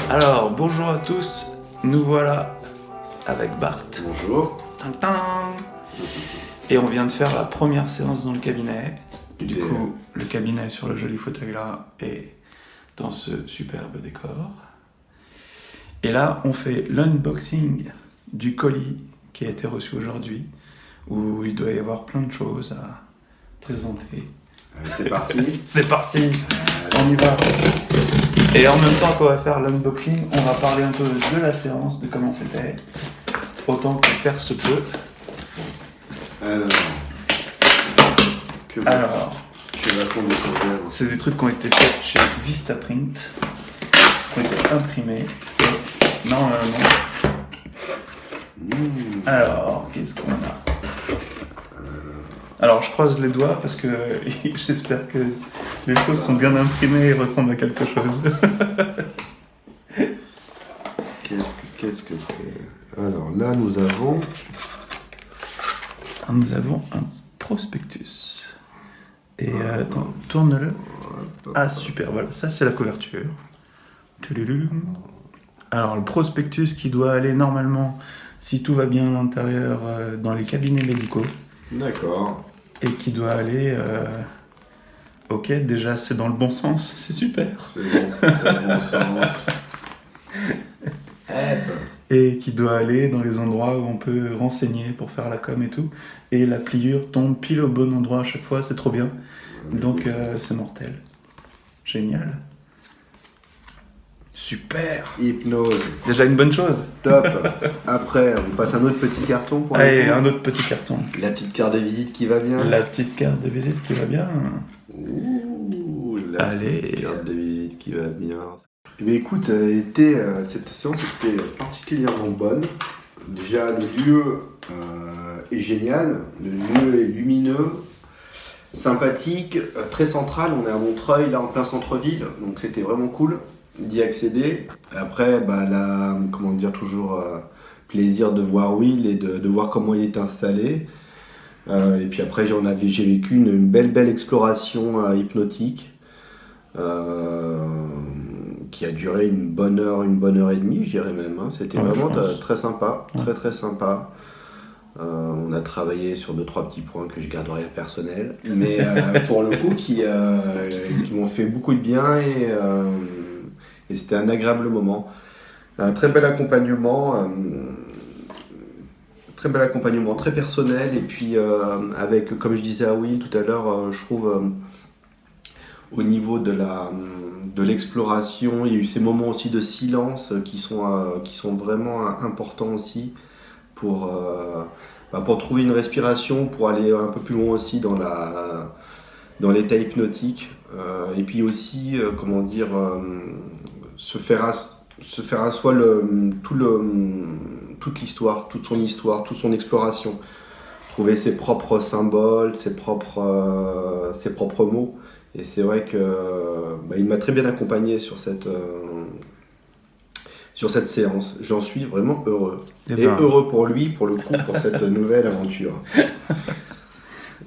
Alors, bonjour à tous, nous voilà avec Bart. Bonjour. Tintin. Et on vient de faire la première séance dans le cabinet. Du coup, le cabinet sur le joli fauteuil là est dans ce superbe décor. Et là, on fait l'unboxing du colis qui a été reçu aujourd'hui, où il doit y avoir plein de choses à présenter. C'est parti. C'est parti, on y va. Et en même temps qu'on va faire l'unboxing, on va parler un peu de la séance, de comment c'était, autant que faire se peut. Alors, que va-t-on découvrir ? c'est des trucs qui ont été faits chez Vistaprint, qui ont été imprimés. Et normalement, alors, qu'est-ce qu'on a ? Alors, je croise les doigts parce que j'espère que les choses sont bien imprimées et ressemblent à quelque chose. Qu'est-ce que c'est ? Alors là, nous avons un prospectus. Et attends, tourne-le. Ah, super, voilà, ça c'est la couverture. Alors, le prospectus qui doit aller normalement, si tout va bien à l'intérieur, dans les cabinets médicaux. D'accord. Et qui doit aller... Ok, déjà c'est dans le bon sens, c'est super. C'est bon, c'est le bon sens. Et qui doit aller dans les endroits où on peut renseigner pour faire la com et tout. Et la pliure tombe pile au bon endroit à chaque fois, c'est trop bien. Donc c'est mortel. Génial. Super. Hypnose. Déjà une bonne chose. Top. Après, on passe un autre petit carton pour Allez, un autre petit carton. La petite carte de visite qui va bien. La petite carte de visite qui va bien. Ouh, la Allez. petite carte de visite qui va bien. Eh bien, écoute, cette séance était particulièrement bonne. Déjà, le lieu est génial. Le lieu est lumineux, sympathique, très central. On est à Montreuil, là en plein centre-ville, donc c'était vraiment cool d'y accéder. Après, toujours plaisir de voir Will et de voir comment il est installé. Et puis après, j'ai vécu une belle exploration hypnotique qui a duré une bonne heure et demie, je dirais même. Hein. C'était vraiment très sympa, très sympa. On a travaillé sur 2-3 petits points que je garderai personnels, mais pour le coup qui m'ont fait beaucoup de bien et c'était un agréable moment. Un très bel accompagnement, très personnel, et puis avec, comme je disais à Will tout à l'heure, je trouve au niveau de l'exploration, il y a eu ces moments aussi de silence qui sont vraiment importants aussi pour trouver une respiration, pour aller un peu plus loin aussi dans l'état hypnotique, et puis aussi se faire à soi toute l'histoire, toute son histoire, toute son exploration, trouver ses propres symboles, ses propres mots. Et c'est vrai que il m'a très bien accompagné sur cette séance. J'en suis vraiment heureux. Et heureux pour lui, pour le coup, pour cette nouvelle aventure.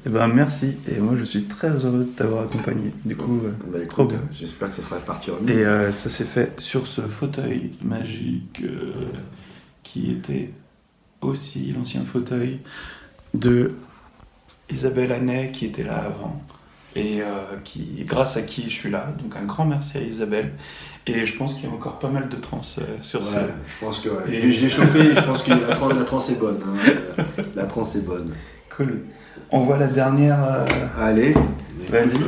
Eh ben merci, et moi je suis très heureux de t'avoir accompagné. Du coup, écoute, trop bien. J'espère que ça sera parti remis. Et ça s'est fait sur ce fauteuil magique qui était aussi l'ancien fauteuil de Isabelle Hannet qui était là avant. Et grâce à qui je suis là. Donc un grand merci à Isabelle. Et je pense qu'il y a encore pas mal de trans sur ça. Je pense que ouais. Je l'ai chauffé, je pense que la trans est bonne. Hein. La trans est bonne. Cool. On voit la dernière. Allez. Vas-y.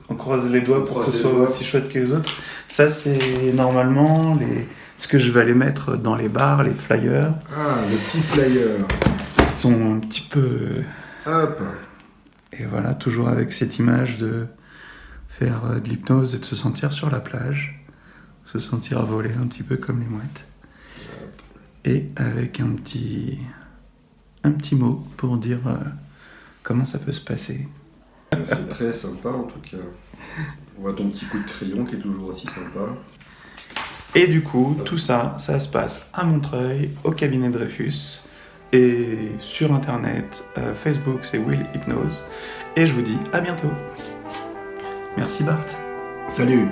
On croise les doigts pour que ce soit aussi chouette que les autres. Ça, c'est normalement ce que je vais aller mettre dans les bars, les flyers. Ah, le petit flyer. Ils sont un petit peu... Hop. Et voilà, toujours avec cette image de faire de l'hypnose et de se sentir sur la plage. Se sentir voler un petit peu comme les mouettes. Et avec un petit mot pour dire comment ça peut se passer. C'est très sympa en tout cas. On voit ton petit coup de crayon qui est toujours aussi sympa. Et du coup, tout ça se passe à Montreuil, au cabinet Dreyfus. Et sur internet, Facebook c'est Will Hypnose. Et je vous dis à bientôt. Merci Bart. Salut.